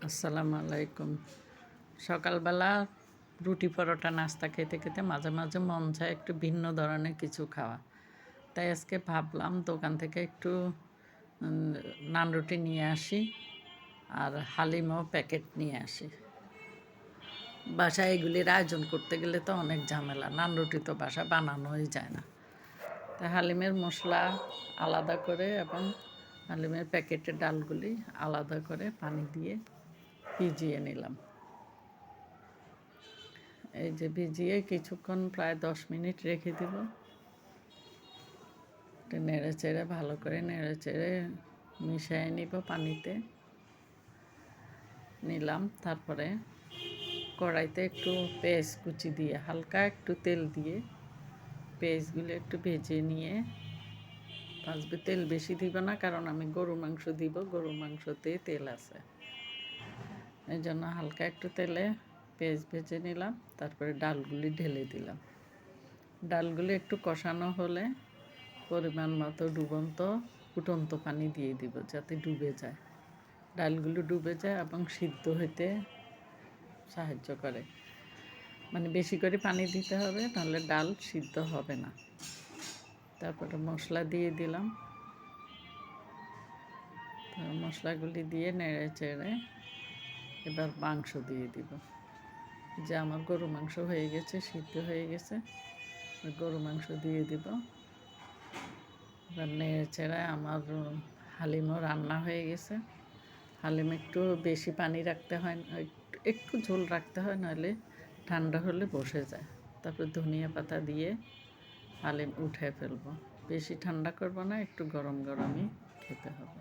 আসসালামু আলাইকুম। সকালবেলা রুটি পরোটা নাস্তা খেতে খেতে মাঝে মাঝে মন চায় একটু ভিন্ন ধরনের কিছু খাওয়া। তাই আজকে ভাবলাম দোকান থেকে একটু নান রুটি নিয়ে আসি আর হালিমও প্যাকেট নিয়ে আসি। বাসায় এগুলির আয়োজন করতে গেলে তো অনেক ঝামেলা, নান রুটি তো বাসায় বানানোই যায় না। তাই হালিমের মশলা আলাদা করে এবং হালিমের প্যাকেটের ডালগুলি আলাদা করে পানি দিয়ে ভিজিয়ে নিলাম। এই যে ভিজিয়ে কিছুক্ষণ প্রায় 10 মিনিট রেখে দিব। একটু নেড়ে চেড়ে ভালো করে নেড়ে চেড়ে মিশিয়ে নিব পানিতে নিলাম। তারপরে কড়াইতে একটু পেঁয়াজ কুচি দিয়ে হালকা একটু তেল দিয়ে পেঁয়াজগুলো একটু ভেজে নিয়ে ভাজবে। তেল বেশি দিব না, কারণ আমি গরুর মাংস দিব, গরুর মাংসতে তেল আছে। এই জন্য হালকা একটু তেলে পেঁয়াজ ভেজে নিলাম। তারপরে ডালগুলি ঢেলে দিলাম। ডালগুলি একটু কষানো হলে পরিমাণ মতো ফুটন্ত পানি দিয়ে দিব, যাতে ডুবে যায়, ডালগুলো ডুবে যায় এবং সিদ্ধ হইতে সাহায্য করে। মানে বেশি করে পানি দিতে হবে, নাহলে ডাল সিদ্ধ হবে না। তারপরে মশলা দিয়ে দিলাম। মশলাগুলি দিয়ে নেড়ে চেড়ে এবার মাংস দিয়ে দিব। যে আমার গরু মাংস হয়ে গেছে, সিদ্ধ হয়ে গেছে, গরু মাংস দিয়ে দিব। এবার নেড়ে চেড়ে আমার হালিমও রান্না হয়ে গেছে। হালিম একটু বেশি পানি রাখতে হয়, একটু ঝোল রাখতে হয়, নাহলে ঠান্ডা হলে বসে যায়। তারপর ধনিয়া পাতা দিয়ে হালিম উঠে ফেলবো। বেশি ঠান্ডা করবো না, একটু গরম গরমই খেতে হবে।